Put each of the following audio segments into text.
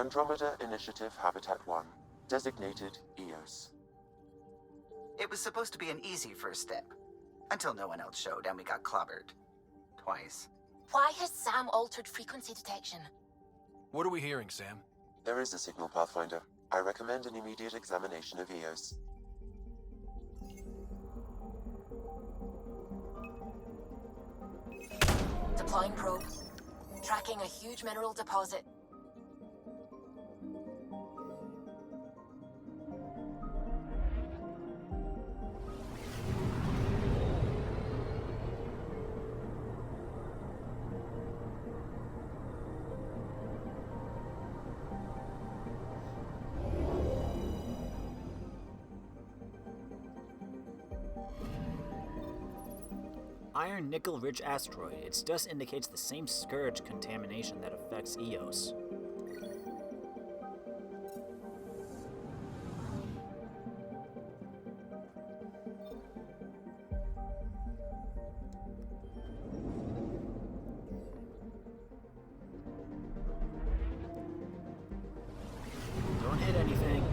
Andromeda Initiative Habitat 1, designated Eos. It was supposed to be an easy first step, until no one else showed and we got clobbered. Twice. Why has Sam altered frequency detection? What are we hearing, Sam? There is a signal, Pathfinder. I recommend an immediate examination of Eos. Deploying probe. Tracking a huge mineral deposit. Iron-nickel-rich asteroid. Its dust indicates the same scourge contamination that affects Eos. Don't hit anything.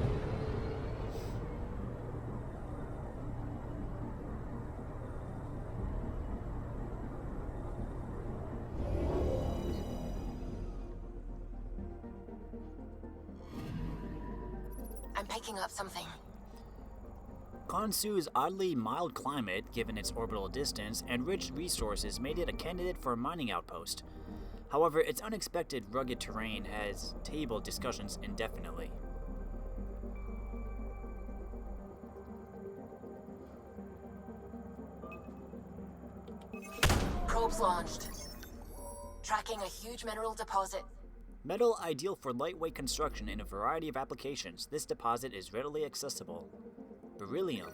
I'm picking up something. Khonsu's oddly mild climate, given its orbital distance, and rich resources made it a candidate for a mining outpost. However, its unexpected rugged terrain has tabled discussions indefinitely. Probes launched. Tracking a huge mineral deposit. Metal ideal for lightweight construction in a variety of applications. This deposit is readily accessible. Beryllium.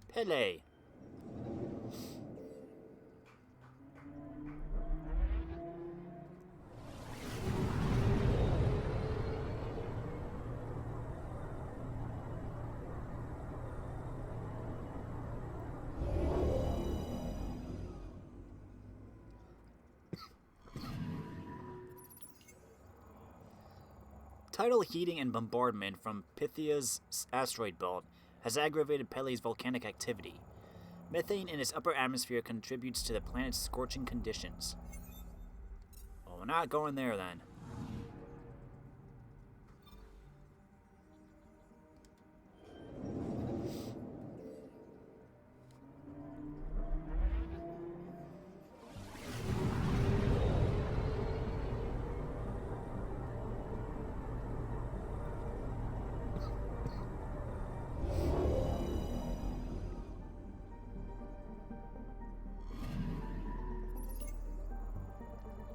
Pele. Tidal heating and bombardment from Pythia's asteroid belt has aggravated Pele's volcanic activity. Methane in its upper atmosphere contributes to the planet's scorching conditions. Well, we're not going there then.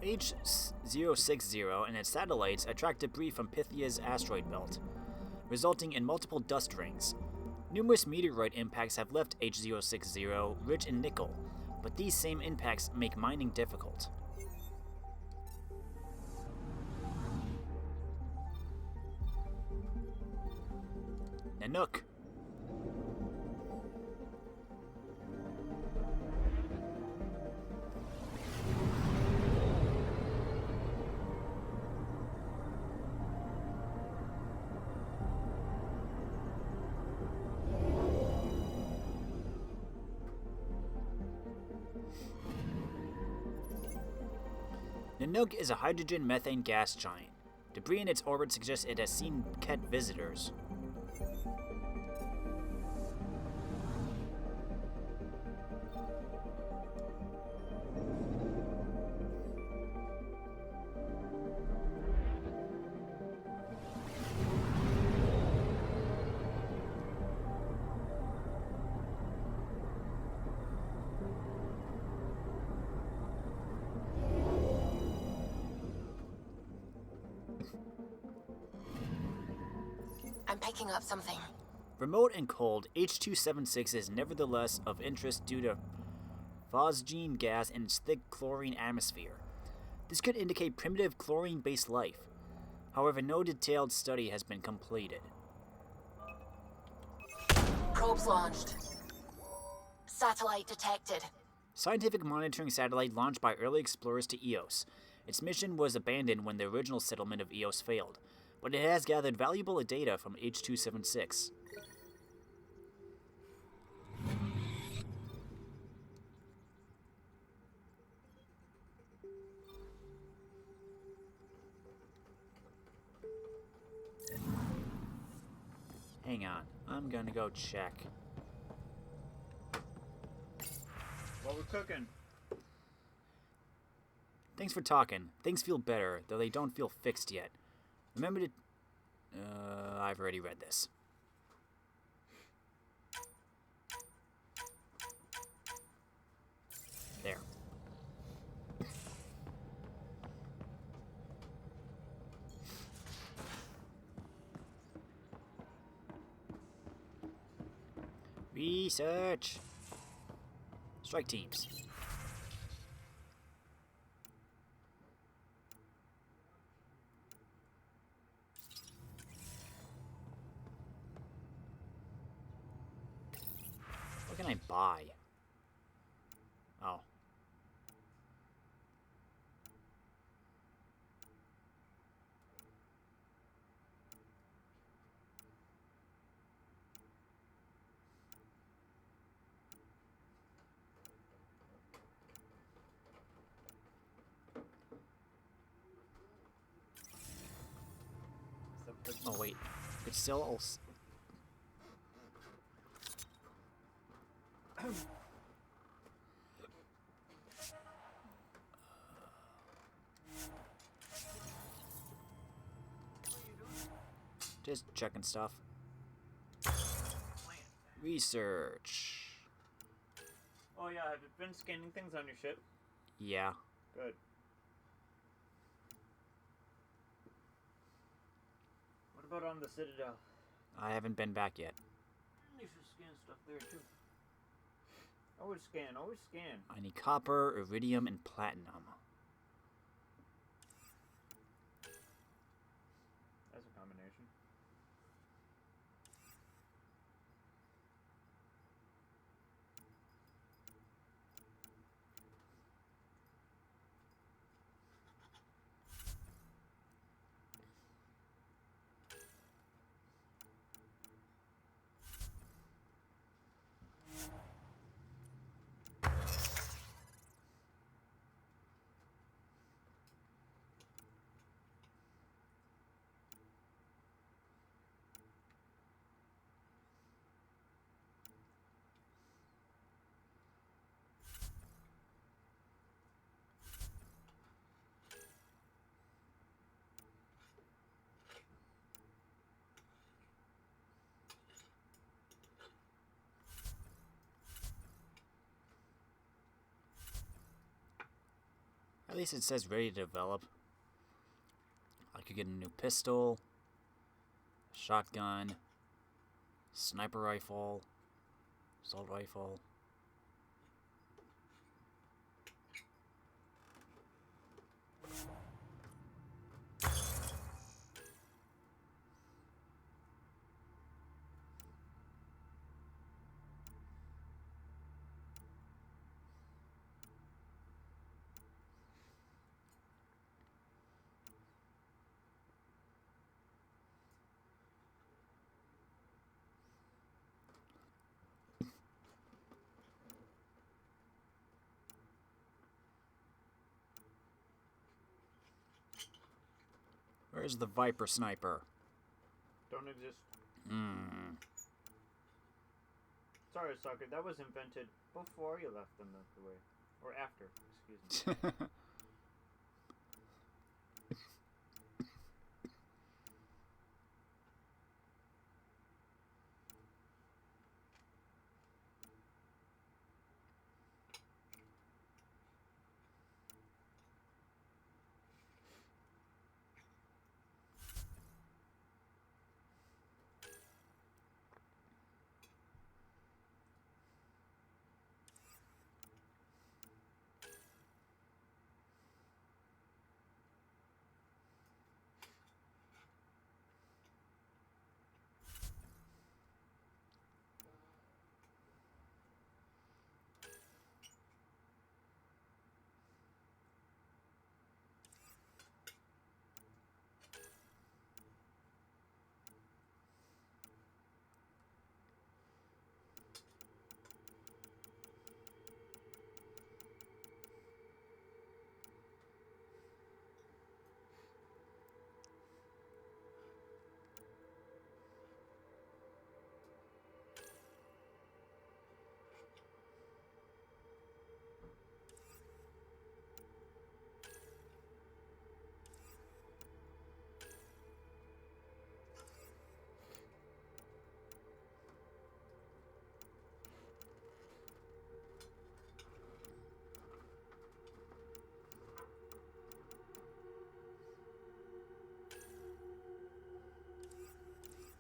H060 and its satellites attract debris from Pythia's asteroid belt, resulting in multiple dust rings. Numerous meteorite impacts have left H060 rich in nickel, but these same impacts make mining difficult. Nanook. Nanook is a hydrogen-methane gas giant. Debris in its orbit suggests it has seen Ket visitors. I'm picking up something. Remote and cold, H276 is nevertheless of interest due to phosgene gas in its thick chlorine atmosphere. This could indicate primitive chlorine-based life. However, no detailed study has been completed. Probes launched. Satellite detected. Scientific monitoring satellite launched by early explorers to Eos. Its mission was abandoned when the original settlement of Eos failed, but it has gathered valuable data from H.276. Hang on, I'm gonna go check. What we're cooking? Thanks for talking. Things feel better, though they don't feel fixed yet. Remember to... I've already read this. There. Research! Strike teams. What can I buy? Oh. Oh wait, it's still... Just checking stuff. Research. Oh yeah, have you been scanning things on your ship? Yeah. Good. What about on the Citadel? I haven't been back yet. You should scan stuff there too. Always scan, always scan. I need copper, iridium, and platinum. That's a combination. At least it says ready to develop. I could get a new pistol, shotgun, sniper rifle, assault rifle. Where's the Viper sniper? Don't exist. Hmm. Sorry, Soccer, that was invented before you left the Milky Way. Or after, excuse me.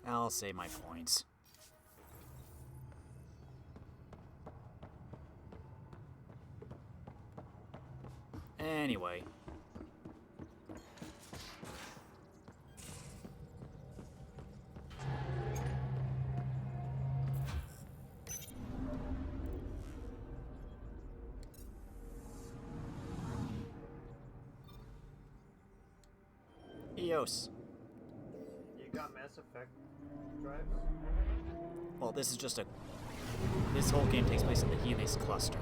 I'll save my points. Anyway. Eos. You got Mass Effect drives? Well, this is just a... This whole game takes place in the Helix cluster.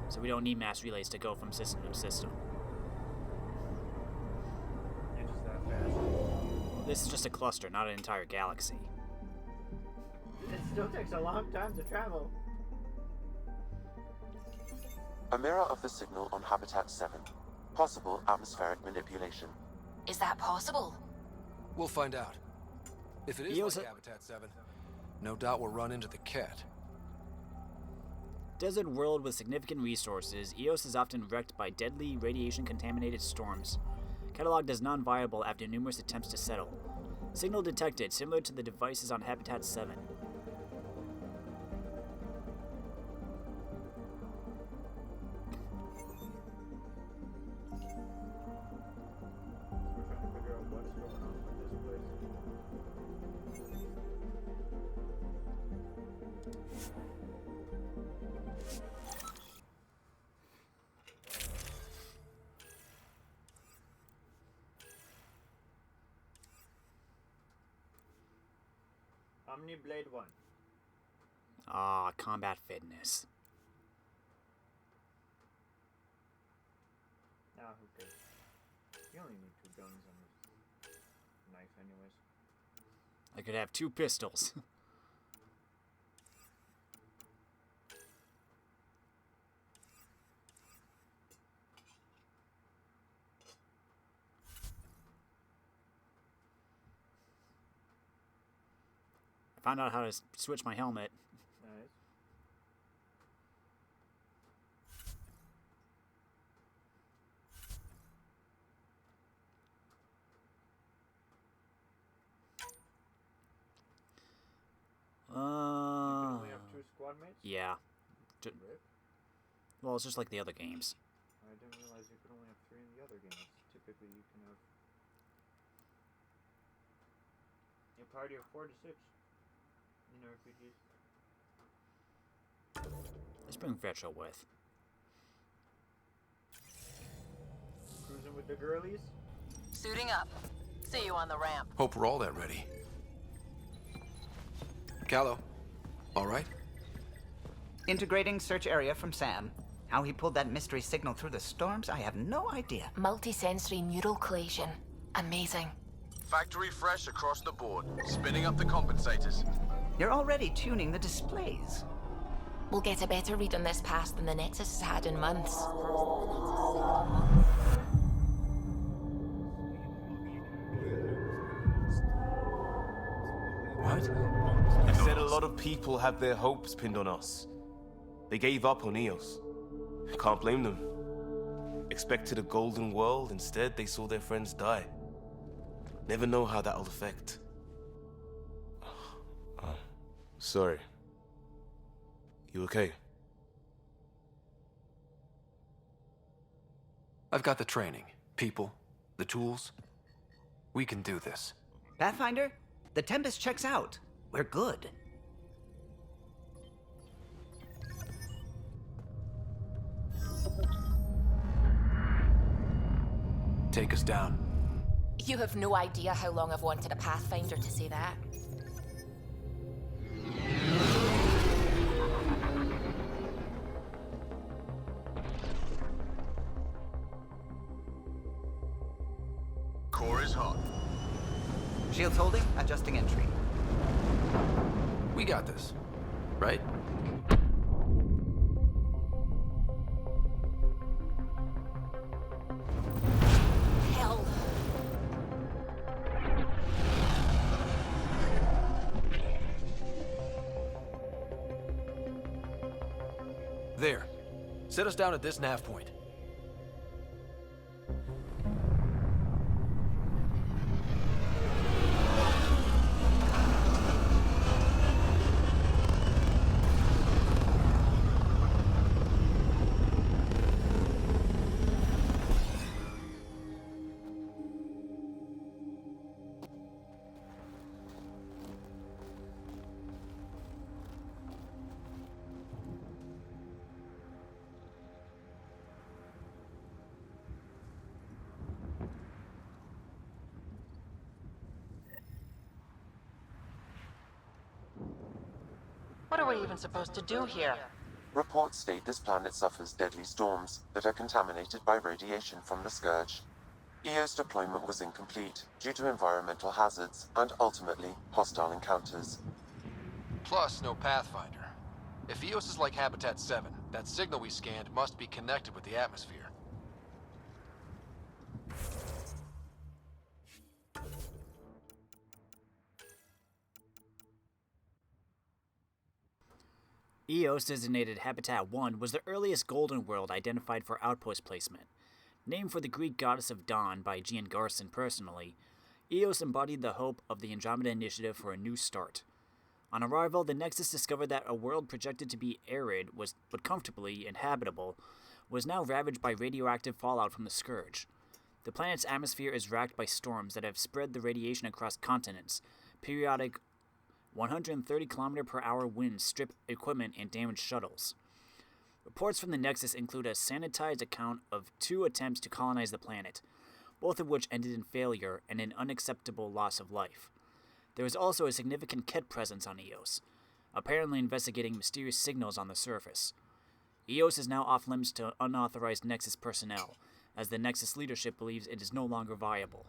So we don't need mass relays to go from system to system. You're just that fast. This is just a cluster, not an entire galaxy. It still takes a long time to travel. A mirror of the signal on Habitat 7. Possible atmospheric manipulation. Is that possible? We'll find out. If it is Eos- like Habitat 7, no doubt we'll run into the cat. Desert world with significant resources, Eos is often wrecked by deadly radiation-contaminated storms. Cataloged as non-viable after numerous attempts to settle. Signal detected, similar to the devices on Habitat 7. We're trying to figure out what's going on with this place. Omniblade 1. Ah, combat fitness. Ah, who cares? You only need 2 guns and a knife anyways. I could have 2 pistols. I found out how to switch my helmet. Nice. You can only have 2 squad mates? Yeah. Rip. Well, it's just like the other games. I didn't realize you could only have 3 in the other games. Typically you can have a party of 4 to 6 in RPGs. Let's bring Retro with. Cruising with the girlies? Suiting up. See you on the ramp. Hope we're all that ready. Callow, all right? Integrating search area from Sam. How he pulled that mystery signal through the storms, I have no idea. Multisensory neural collation. Amazing. Factory fresh across the board. Spinning up the compensators. You're already tuning the displays. We'll get a better read on this pass than the Nexus has had in months. What? You said a lot of people have their hopes pinned on us. They gave up on Eos. Can't blame them. Expected a golden world, instead they saw their friends die. Never know how that'll affect. Sorry. You okay? I've got the training, people, the tools. We can do this. Pathfinder, the Tempest checks out. We're good. Take us down. You have no idea how long I've wanted a Pathfinder to say that. Core is hot. Shields holding, adjusting entry. We got this, right? Hell. There. Set us down at this nav point. What are we even supposed to do here? Reports state this planet suffers deadly storms that are contaminated by radiation from the Scourge. Eos deployment was incomplete due to environmental hazards and ultimately hostile encounters. Plus, no Pathfinder. If Eos is like Habitat 7, that signal we scanned must be connected with the atmosphere. Eos designated Habitat 1 was the earliest golden world identified for outpost placement. Named for the Greek goddess of dawn by Gian Garson personally, Eos embodied the hope of the Andromeda Initiative for a new start. On arrival, the Nexus discovered that a world projected to be arid but comfortably inhabitable was now ravaged by radioactive fallout from the Scourge. The planet's atmosphere is racked by storms that have spread the radiation across continents. Periodic 130 km/h winds strip equipment and damage shuttles. Reports from the Nexus include a sanitized account of 2 attempts to colonize the planet, both of which ended in failure and an unacceptable loss of life. There was also a significant Ket presence on Eos, apparently investigating mysterious signals on the surface. Eos is now off limits to unauthorized Nexus personnel, as the Nexus leadership believes it is no longer viable.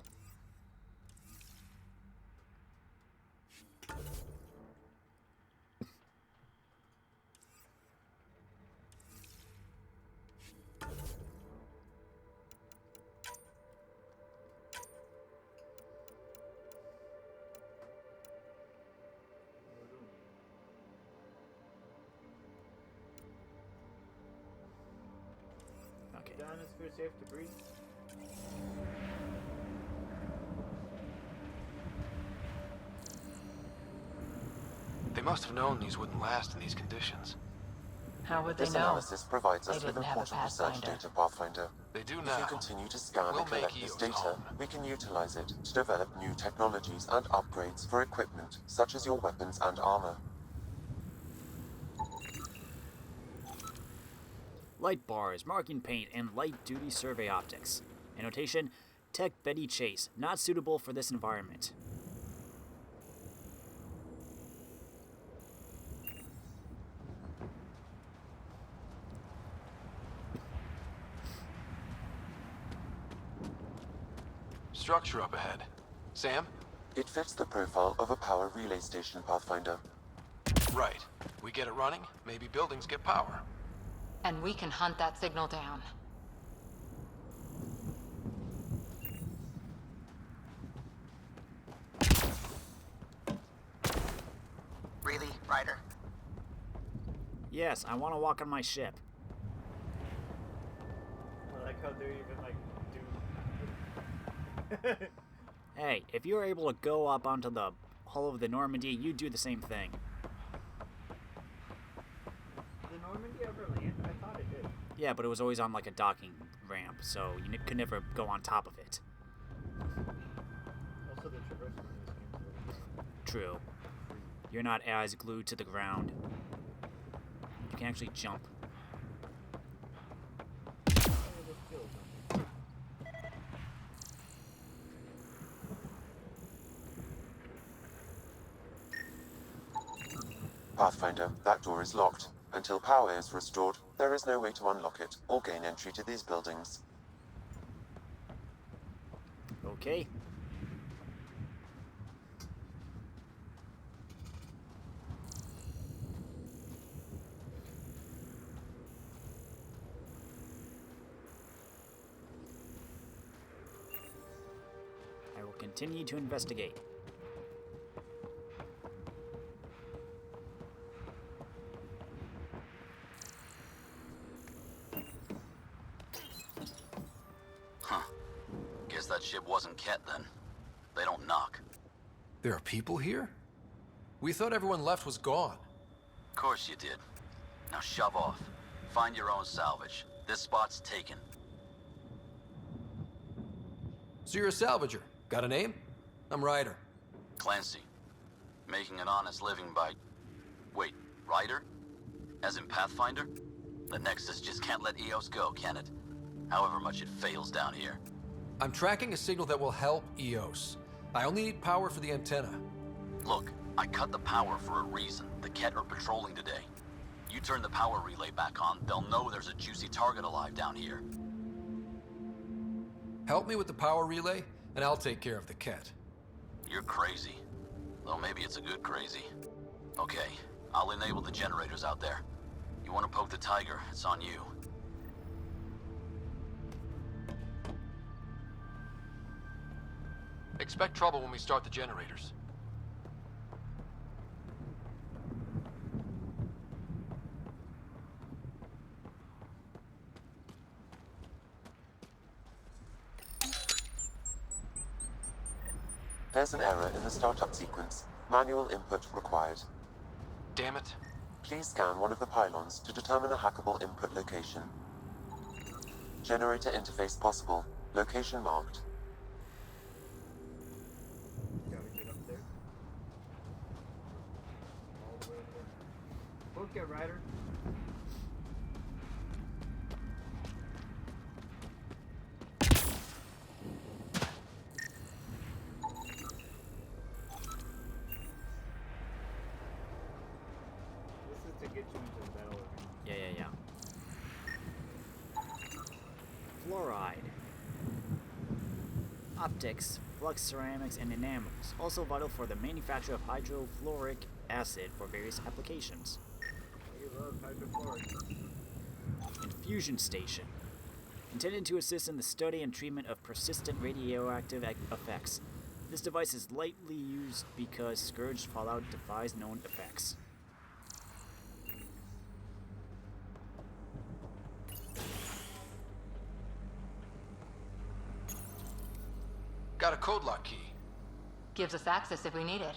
Okay. The atmosphere safe to breathe. They must have known these wouldn't last in these conditions. How would they This know? analysis provides us They with didn't have a important research Pathfinder. data, Pathfinder. They do If now. you continue to scan We'll and collect make this Eos data, home. we can utilize it to develop new technologies and upgrades for equipment, such as your weapons and armor. Light bars, marking paint, and light-duty survey optics. Annotation, Tech Betty Chase, not suitable for this environment. Structure up ahead. Sam? It fits the profile of a power relay station, Pathfinder. Right. We get it running, maybe buildings get power. And we can hunt that signal down. Really, Ryder? Yes, I want to walk on my ship. I like how they're even like do. Hey, if you're able to go up onto the hull of the Normandy, you do the same thing. Did Normandy ever land? I thought it did. Yeah, but it was always on like a docking ramp, so you could never go on top of it. Also, the traversal in this game is really good. True. You're not as glued to the ground. You can actually jump. Oh, the skills on there. Pathfinder, that door is locked. Until power is restored, there is no way to unlock it or gain entry to these buildings. Okay. I will continue to investigate. Huh. Guess that ship wasn't Ket then. They don't knock. There are people here? We thought everyone left was gone. Of course you did. Now shove off. Find your own salvage. This spot's taken. So you're a salvager. Got a name? I'm Ryder. Clancy. Making an honest living by... Wait, Ryder? As in Pathfinder? The Nexus just can't let Eos go, can it? However much it fails down here. I'm tracking a signal that will help Eos. I only need power for the antenna. Look, I cut the power for a reason. The Ket are patrolling today. You turn the power relay back on, they'll know there's a juicy target alive down here. Help me with the power relay, and I'll take care of the Ket. You're crazy. Though maybe it's a good crazy. Okay, I'll enable the generators out there. You want to poke the tiger, it's on you. Expect trouble when we start the generators. There's an error in the startup sequence. Manual input required. Damn it. Please scan one of the pylons to determine a hackable input location. Generator interface possible. Location marked. Gotta get up there. All the way over there. Book it, Ryder. This is to get you into the battle arena. Yeah. Fluoride. Optics, flux ceramics, and enamels. Also vital for the manufacture of hydrofluoric acid for various applications. We love hydrofluoric. Infusion station. Intended to assist in the study and treatment of persistent radioactive effects. This device is lightly used because Scourge Fallout defies known effects. Got a code lock key. Gives us access if we need it.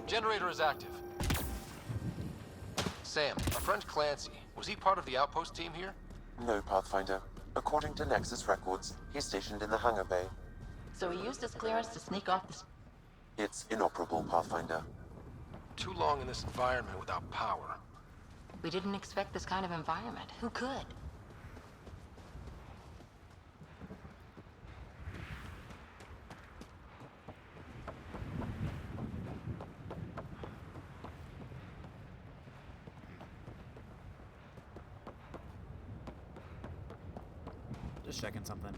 Generator is active. Sam, our friend Clancy, was he part of the outpost team here? No, Pathfinder. According to Nexus records, he's stationed in the hangar bay. So he used his clearance to sneak off the... It's inoperable, Pathfinder. Too long in this environment without power. We didn't expect this kind of environment. Who could? Just checking something.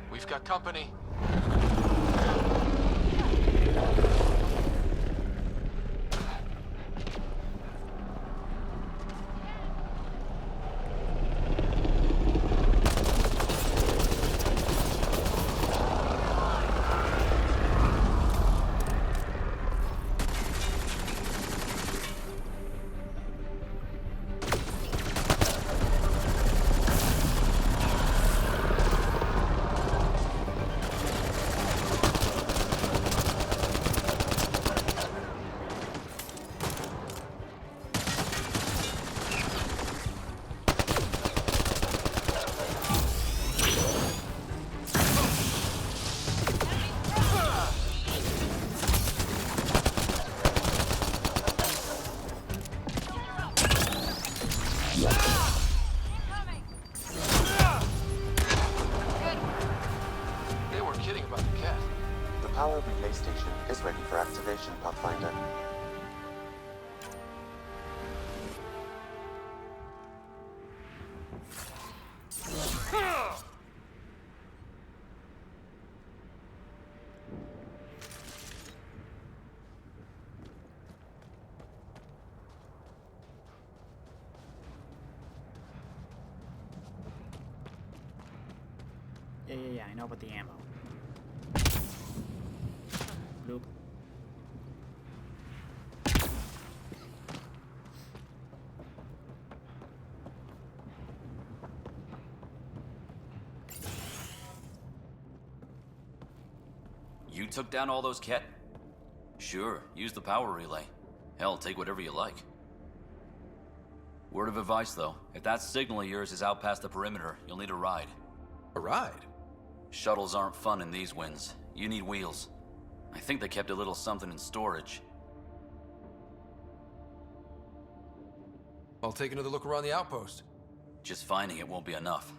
We've got company. Yeah, I know about the ammo. Bloop. You took down all those Ket? Sure, use the power relay. Hell, take whatever you like. Word of advice, though. If that signal of yours is out past the perimeter, you'll need a ride. A ride? Shuttles aren't fun in these winds. You need wheels. I think they kept a little something in storage. I'll take another look around the outpost. Just finding it won't be enough.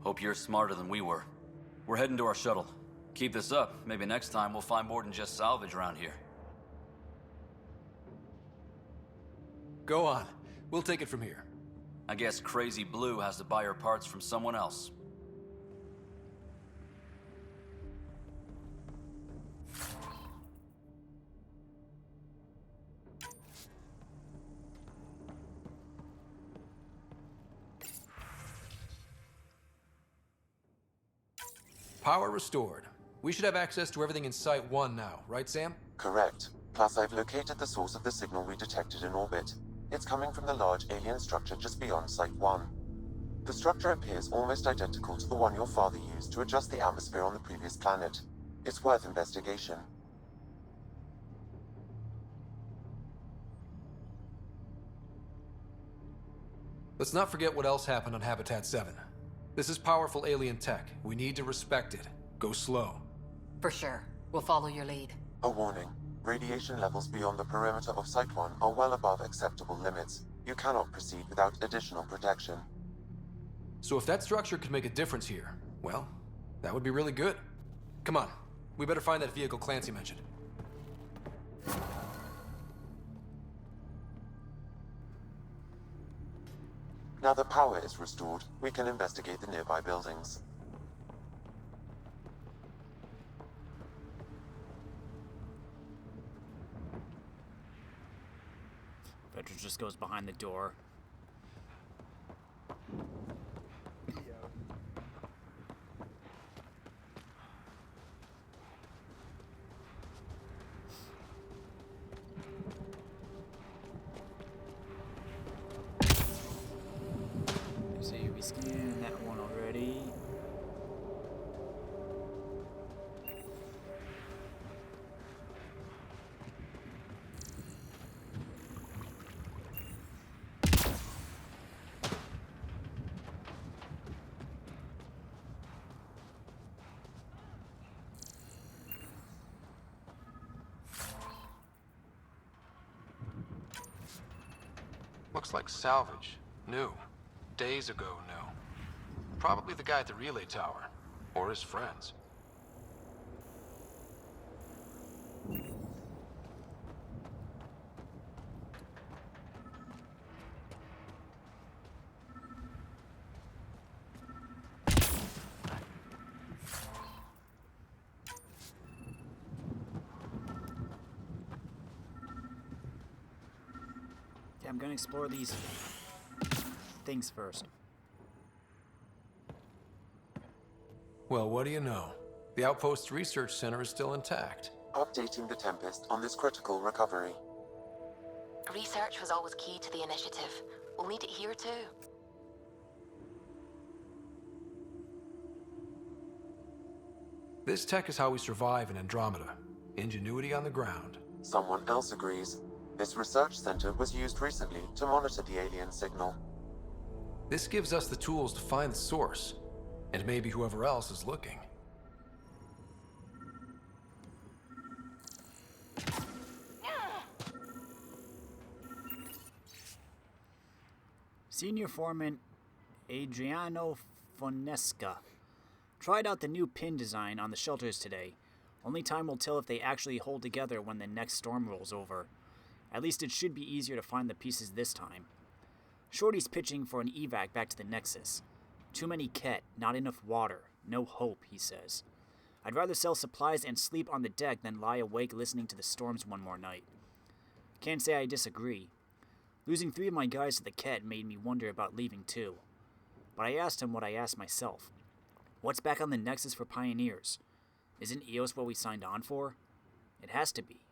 Hope you're smarter than we were. We're heading to our shuttle. Keep this up. Maybe next time we'll find more than just salvage around here. Go on. We'll take it from here. I guess Crazy Blue has to buy her parts from someone else. Power restored. We should have access to everything in Site 1 now, right, Sam? Correct. Plus, I've located the source of the signal we detected in orbit. It's coming from the large alien structure just beyond Site 1. The structure appears almost identical to the one your father used to adjust the atmosphere on the previous planet. It's worth investigation. Let's not forget what else happened on Habitat 7. This is powerful alien tech. We need to respect it. Go slow. For sure. We'll follow your lead. A warning. Radiation levels beyond the perimeter of Site 1 are well above acceptable limits. You cannot proceed without additional protection. So if that structure could make a difference here, well, that would be really good. Come on. We better find that vehicle Clancy mentioned. Now that power is restored, we can investigate the nearby buildings. Veteran just goes behind the door. So we scanned that one already. Looks like salvage. New. Days ago, new. Probably the guy at the relay tower. Or his friends. Yeah, I'm gonna explore these things first. Well, what do you know? The Outpost's research center is still intact. Updating the Tempest on this critical recovery. Research was always key to the initiative. We'll need it here too. This tech is how we survive in Andromeda. Ingenuity on the ground. Someone else agrees. This research center was used recently to monitor the alien signal. This gives us the tools to find the source. And maybe whoever else is looking. Senior Foreman Adriano Fonesca tried out the new pin design on the shelters today. Only time will tell if they actually hold together when the next storm rolls over. At least it should be easier to find the pieces this time. Shorty's pitching for an evac back to the Nexus. Too many Ket, not enough water, no hope, he says. I'd rather sell supplies and sleep on the deck than lie awake listening to the storms one more night. Can't say I disagree. Losing 3 of my guys to the Ket made me wonder about leaving too. But I asked him what I asked myself. What's back on the Nexus for Pioneers? Isn't Eos what we signed on for? It has to be.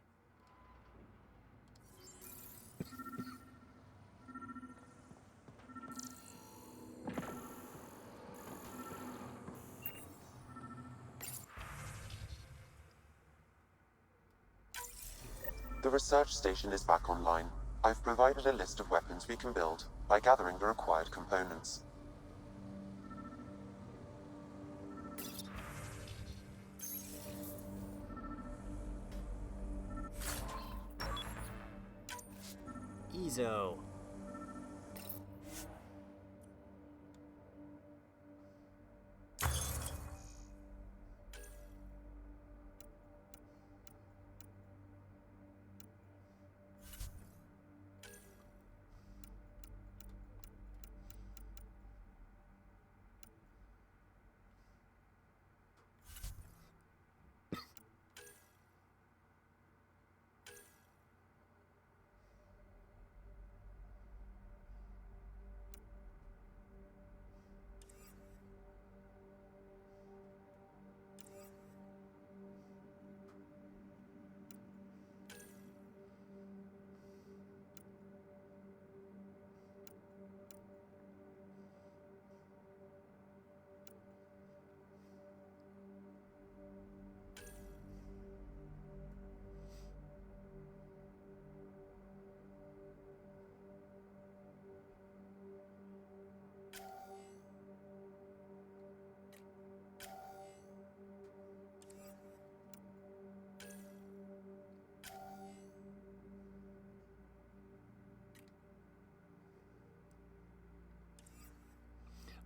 The research station is back online. I've provided a list of weapons we can build by gathering the required components. Ezo.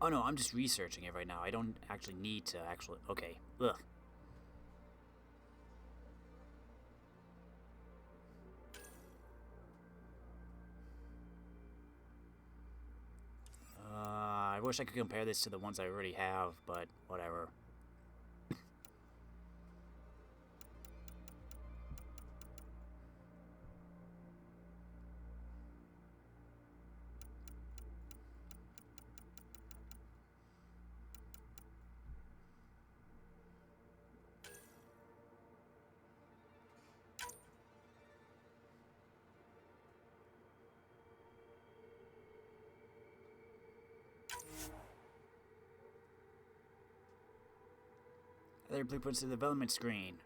Oh no, I'm just researching it right now. I don't actually need to actually... Okay. Ugh. I wish I could compare this to the ones I already have, but whatever. Other blueprints to the development screen.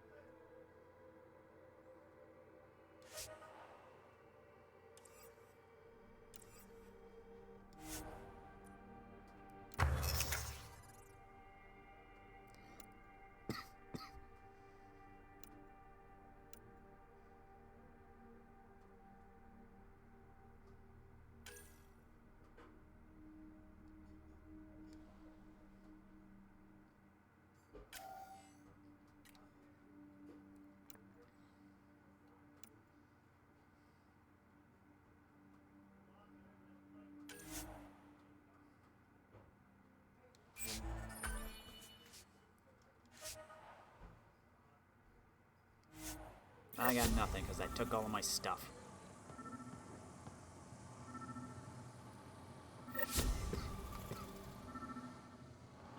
I got nothing because I took all of my stuff.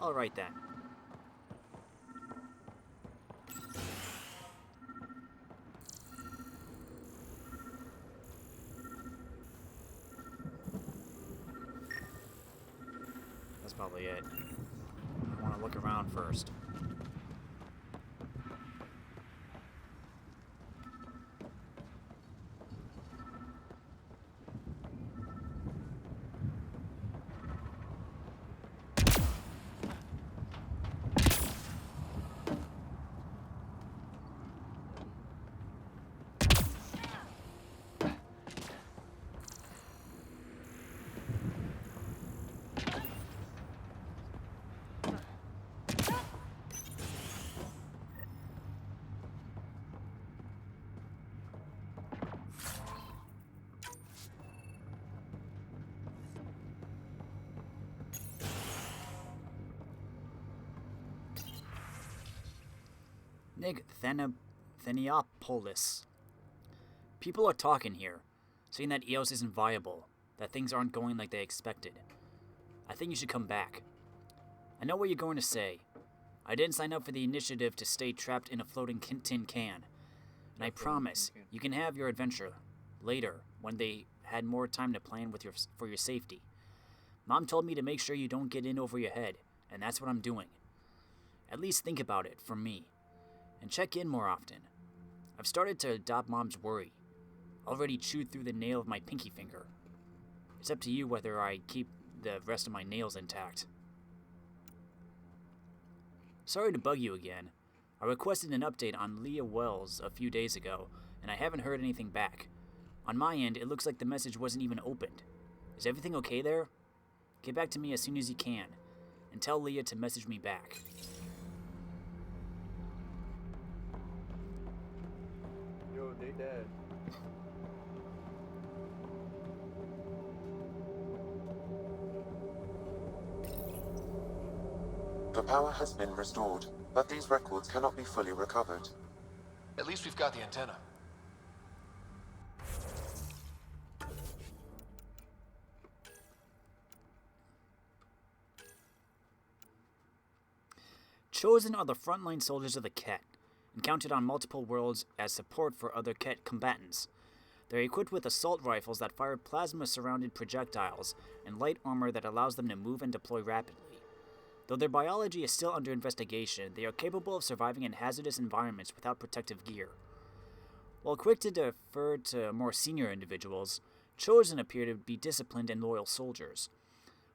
Alright then. That's probably it. I want to look around first. Theniopolis. People are talking here, saying that Eos isn't viable, that things aren't going like they expected. I think you should come back. I know what you're going to say. I didn't sign up for the initiative to stay trapped in a floating tin can. And I promise, you can have your adventure later, when they had more time to plan for your safety. Mom told me to make sure you don't get in over your head, and that's what I'm doing. At least think about it, for me. And check in more often. I've started to adopt Mom's worry. Already chewed through the nail of my pinky finger. It's up to you whether I keep the rest of my nails intact. Sorry to bug you again. I requested an update on Leah Wells a few days ago, and I haven't heard anything back. On my end, it looks like the message wasn't even opened. Is everything okay there? Get back to me as soon as you can, and tell Leah to message me back. Yo, they dead. The power has been restored, but these records cannot be fully recovered. At least we've got the antenna. Chosen are the frontline soldiers of the Ket, and counted on multiple worlds as support for other Ket combatants. They're equipped with assault rifles that fire plasma-surrounded projectiles, and light armor that allows them to move and deploy rapidly. Though their biology is still under investigation, they are capable of surviving in hazardous environments without protective gear. While quick to defer to more senior individuals, Chosen appear to be disciplined and loyal soldiers,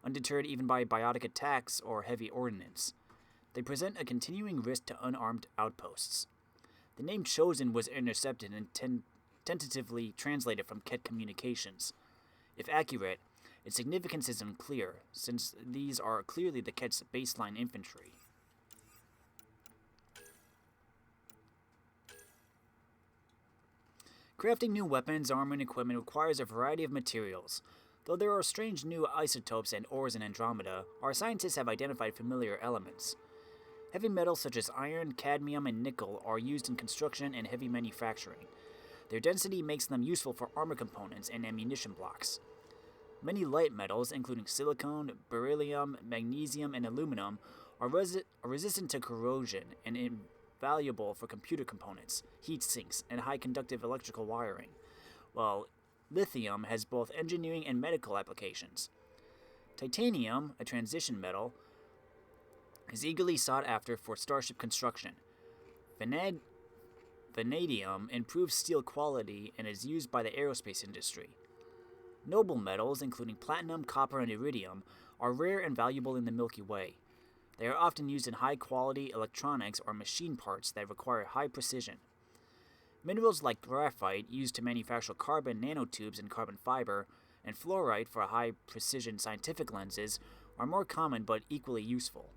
undeterred even by biotic attacks or heavy ordnance. They present a continuing risk to unarmed outposts. The name Chosen was intercepted and tentatively translated from Ket communications. If accurate, its significance is unclear, since these are clearly the Ket's baseline infantry. Crafting new weapons, armor, and equipment requires a variety of materials. Though there are strange new isotopes and ores in Andromeda, our scientists have identified familiar elements. Heavy metals such as iron, cadmium, and nickel are used in construction and heavy manufacturing. Their density makes them useful for armor components and ammunition blocks. Many light metals, including silicon, beryllium, magnesium, and aluminum, are resistant to corrosion and invaluable for computer components, heat sinks, and high-conductive electrical wiring, while lithium has both engineering and medical applications. Titanium, a transition metal, is eagerly sought after for starship construction. Vanadium improves steel quality and is used by the aerospace industry. Noble metals, including platinum, copper, and iridium, are rare and valuable in the Milky Way. They are often used in high-quality electronics or machine parts that require high precision. Minerals like graphite, used to manufacture carbon nanotubes and carbon fiber, and fluorite for high-precision scientific lenses, are more common but equally useful.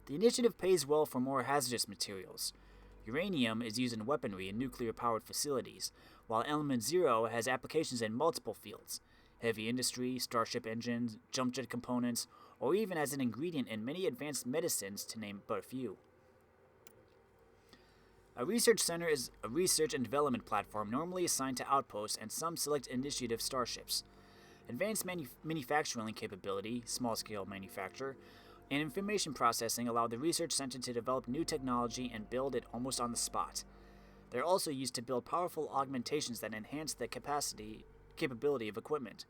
The initiative pays well for more hazardous materials. Uranium is used in weaponry and nuclear-powered facilities, while Element Zero has applications in multiple fields: heavy industry, starship engines, jump jet components, or even as an ingredient in many advanced medicines, to name but a few. A research center is a research and development platform normally assigned to outposts and some select initiative starships. Advanced manufacturing capability, small-scale manufacture, and information processing allow the research center to develop new technology and build it almost on the spot. They're also used to build powerful augmentations that enhance the capability of equipment.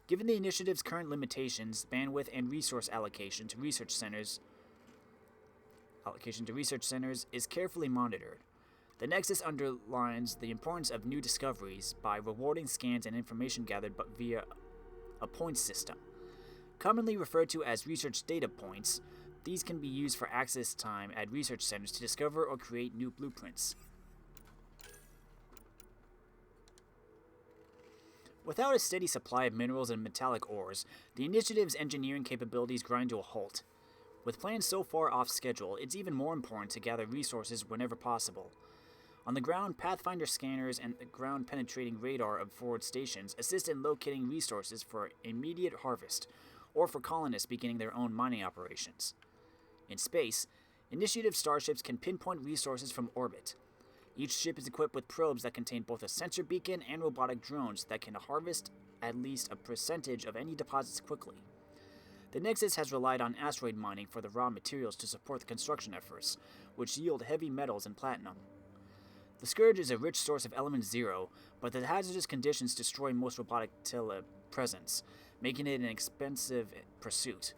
Given the initiative's current limitations, bandwidth and resource allocation to research centers is carefully monitored. The Nexus underlines the importance of new discoveries by rewarding scans and information gathered via a points system. Commonly referred to as research data points, these can be used for access time at research centers to discover or create new blueprints. Without a steady supply of minerals and metallic ores, the initiative's engineering capabilities grind to a halt. With plans so far off schedule, it's even more important to gather resources whenever possible. On the ground, Pathfinder scanners and the ground-penetrating radar of forward stations assist in locating resources for immediate harvest, or for colonists beginning their own mining operations. In space, initiative starships can pinpoint resources from orbit. Each ship is equipped with probes that contain both a sensor beacon and robotic drones that can harvest at least a percentage of any deposits quickly. The Nexus has relied on asteroid mining for the raw materials to support the construction efforts, which yield heavy metals and platinum. The Scourge is a rich source of element zero, but the hazardous conditions destroy most robotic telepresence, making it an expensive pursuit.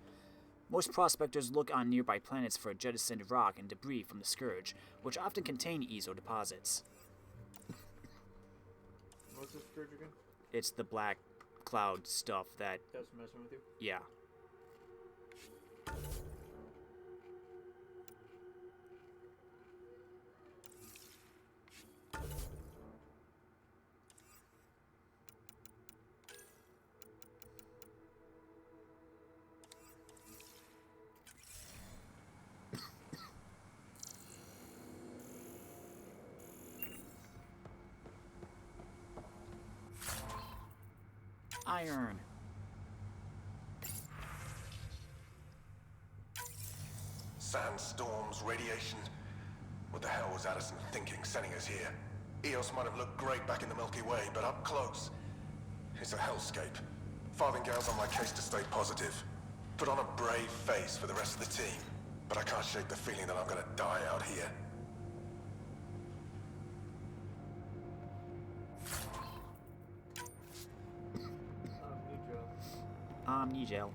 Most prospectors look on nearby planets for jettisoned rock and debris from the Scourge, which often contain ESO deposits. What's this Scourge again? It's the black cloud stuff that... That's messing with you? Yeah. Iron. Sandstorms, radiation. What the hell was Addison thinking sending us here? Eos might have looked great back in the Milky Way, but up close, it's a hellscape. Farthingale's on my case to stay positive. Put on a brave face for the rest of the team, but I can't shake the feeling that I'm gonna die out here. Omnigel.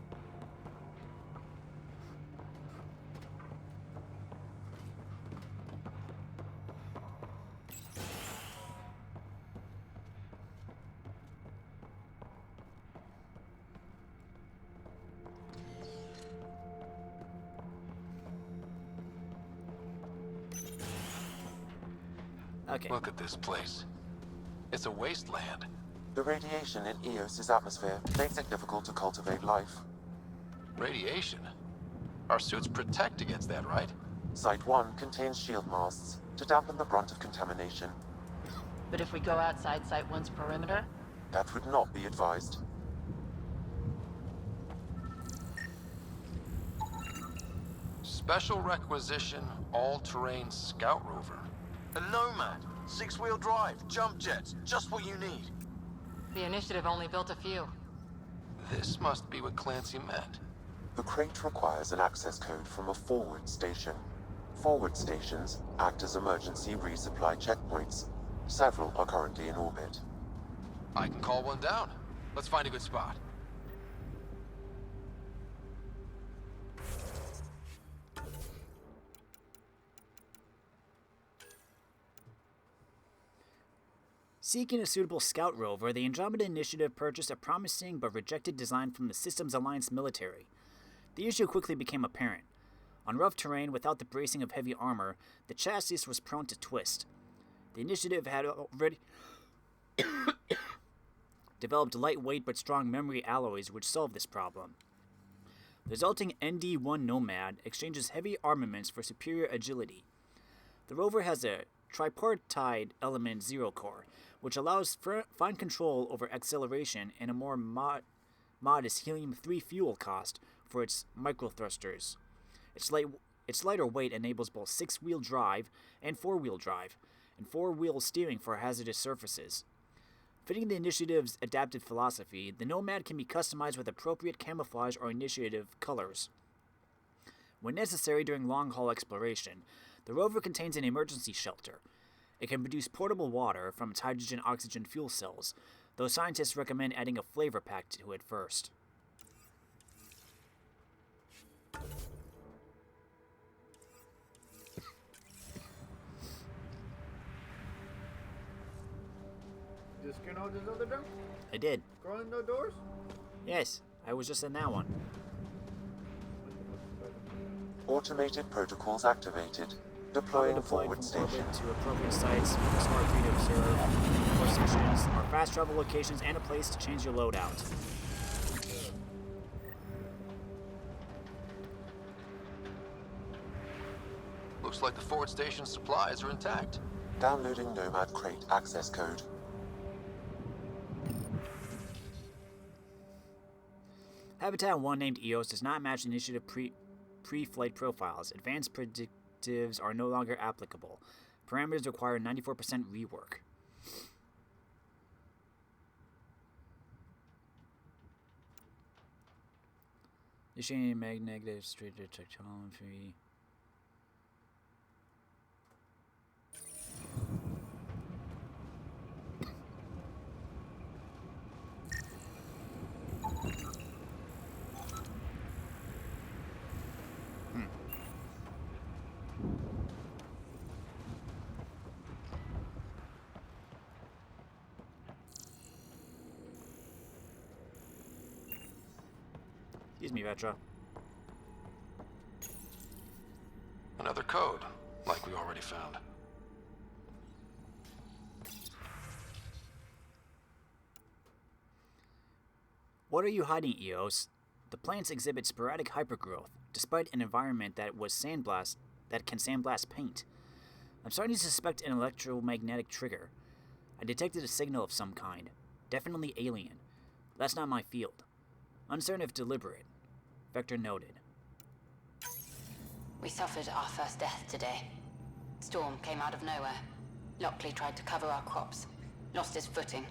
Okay. Look at this place. It's a wasteland. The radiation in Eos's atmosphere makes it difficult to cultivate life. Radiation? Our suits protect against that, right? Site 1 contains shield masts to dampen the brunt of contamination. But if we go outside Site 1's perimeter? That would not be advised. Special requisition, all-terrain scout rover. A Nomad, 6-wheel drive, jump jets, just what you need. The Initiative only built a few. This must be what Clancy meant. The crate requires an access code from a forward station. Forward stations act as emergency resupply checkpoints. Several are currently in orbit. I can call one down. Let's find a good spot. Seeking a suitable scout rover, the Andromeda Initiative purchased a promising but rejected design from the Systems Alliance military. The issue quickly became apparent. On rough terrain without the bracing of heavy armor, the chassis was prone to twist. The Initiative had already developed lightweight but strong memory alloys which solved this problem. The resulting ND-1 Nomad exchanges heavy armaments for superior agility. The rover has a tripartite element zero core, which allows fine control over acceleration and a more modest helium-3 fuel cost for its microthrusters. Its lighter weight enables both 6-wheel drive and 4-wheel drive, and 4-wheel steering for hazardous surfaces. Fitting the Initiative's adaptive philosophy, the Nomad can be customized with appropriate camouflage or Initiative colors. When necessary during long-haul exploration, the rover contains an emergency shelter. It can produce portable water from its hydrogen-oxygen fuel cells, though scientists recommend adding a flavor pack to it first. Just scan all this other junk? I did. Go in the doors? Yes, I was just in that one. Automated protocols activated. Deploying a forward station. To appropriate sites, smart free to observe, more stations, or fast travel locations, and a place to change your loadout. Looks like the forward station supplies are intact. Downloading Nomad crate access code. Habitat 1 named Eos does not match Initiative pre-flight profiles. Advanced predictives are no longer applicable. Parameters require 94% rework. Issuing magnetic straight technology. Excuse me, Vetra. Another code, like we already found. What are you hiding, Eos? The plants exhibit sporadic hypergrowth, despite an environment that can sandblast paint. I'm starting to suspect an electromagnetic trigger. I detected a signal of some kind. Definitely alien. That's not my field. Uncertain if deliberate. Vector noted. We suffered our first death today. Storm came out of nowhere. Lockley tried to cover our crops. Lost his footing.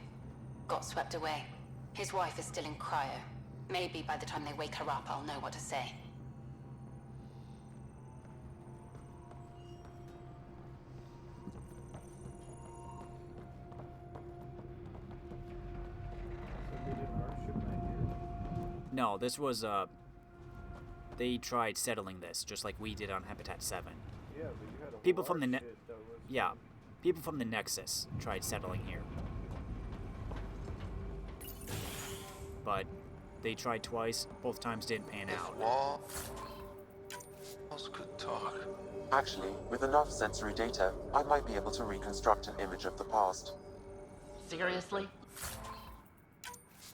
Got swept away. His wife is still in cryo. Maybe by the time they wake her up, I'll know what to say. No, this was, they tried settling this, just like we did on Habitat 7. Yeah, but you had a People whole from the arc shit that was... Yeah, people from the Nexus tried settling here. But they tried twice, both times didn't pan out. Walls could talk. Actually, with enough sensory data, I might be able to reconstruct an image of the past. Seriously?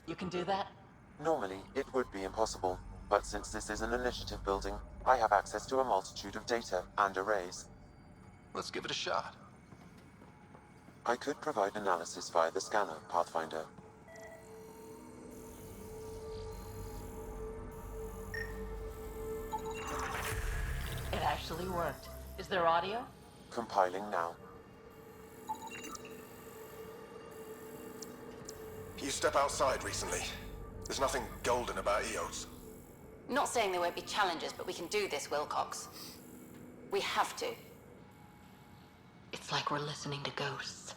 You can do that? Normally, it would be impossible, but since this is an initiative building, I have access to a multitude of data and arrays. Let's give it a shot. I could provide analysis via the scanner, Pathfinder. It actually worked. Is there audio? Compiling now. You step outside recently. There's nothing golden about Eos. Not saying there won't be challenges, but we can do this, Wilcox. We have to. It's like we're listening to ghosts.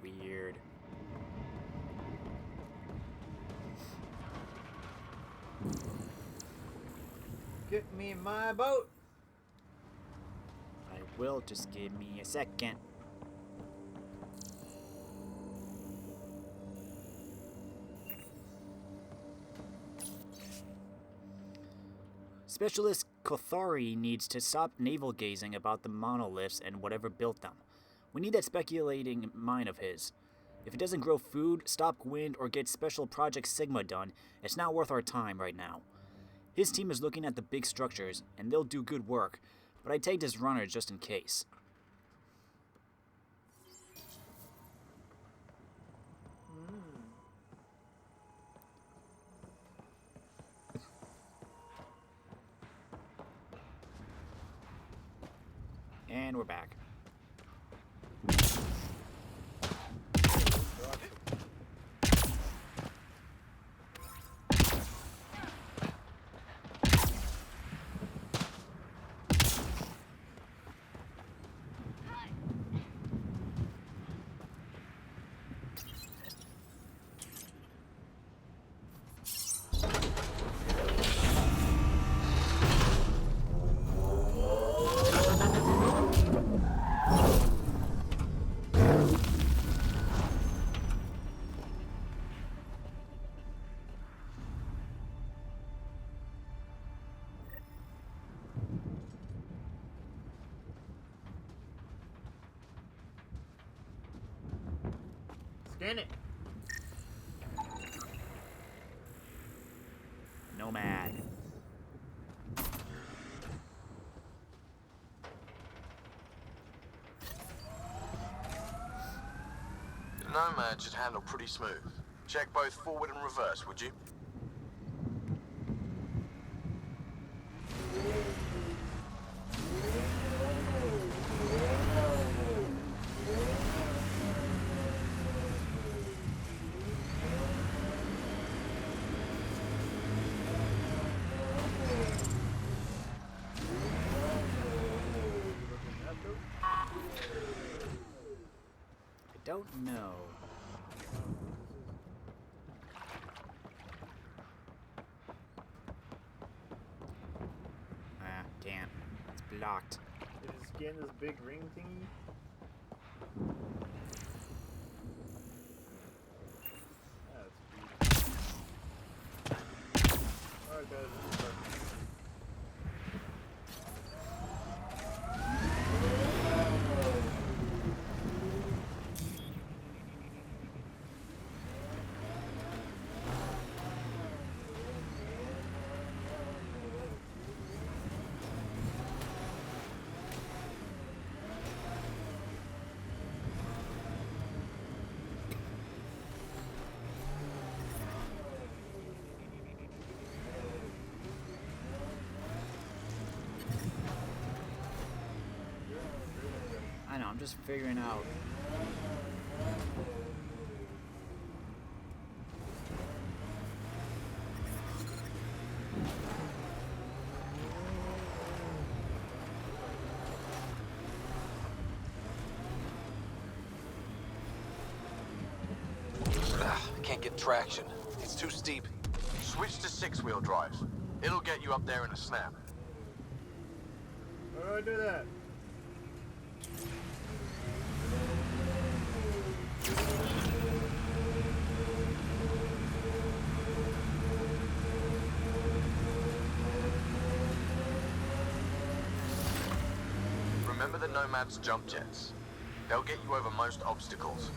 Weird. Get me my boat! I will, just give me a second. Specialist Kothari needs to stop navel-gazing about the monoliths and whatever built them. We need that speculating mind of his. If it doesn't grow food, stop wind, or get Special Project Sigma done, it's not worth our time right now. His team is looking at the big structures, and they'll do good work, but I tagged his runner just in case. And we're back. Scan it! Nomad. The Nomad should handle pretty smooth. Check both forward and reverse, would you? don't know. Ah, can't. It's blocked. Is his skin this big ring thingy? That's weird. Alright guys, this is our I know, I'm just figuring out. Can't get traction. It's too steep. Switch to six-wheel drive. It'll get you up there in a snap. How do I do that? Remember the Nomad's jump jets. They'll get you over most obstacles.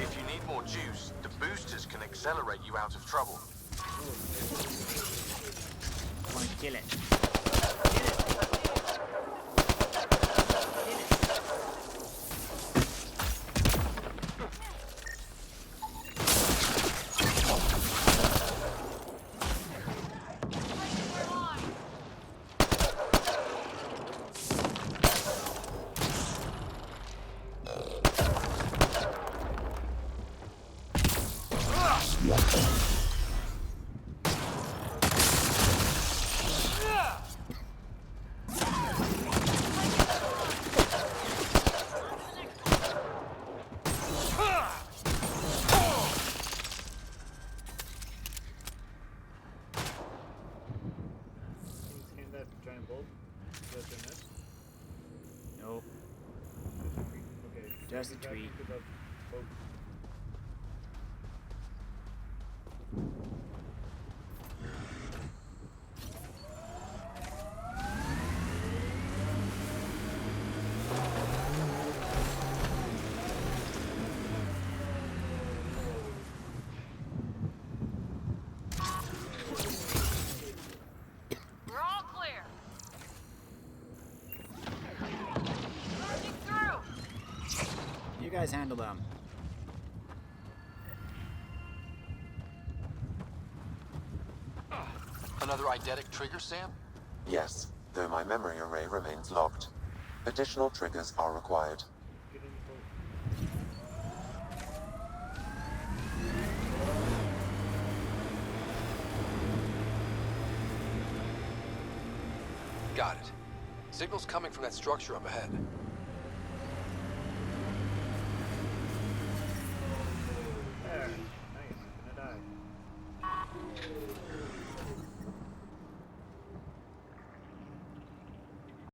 If you need more juice, the boosters can accelerate you out of trouble. I want to kill it. Giant bolt? Is that the nest? No, Okay. just a Get back tree. into the boat. We're all clear. Pushing through. You guys handle them. Another eidetic trigger, Sam? Yes, though my memory array remains locked. Additional triggers are required. Get in the boat. Got it. Signal's coming from that structure up ahead.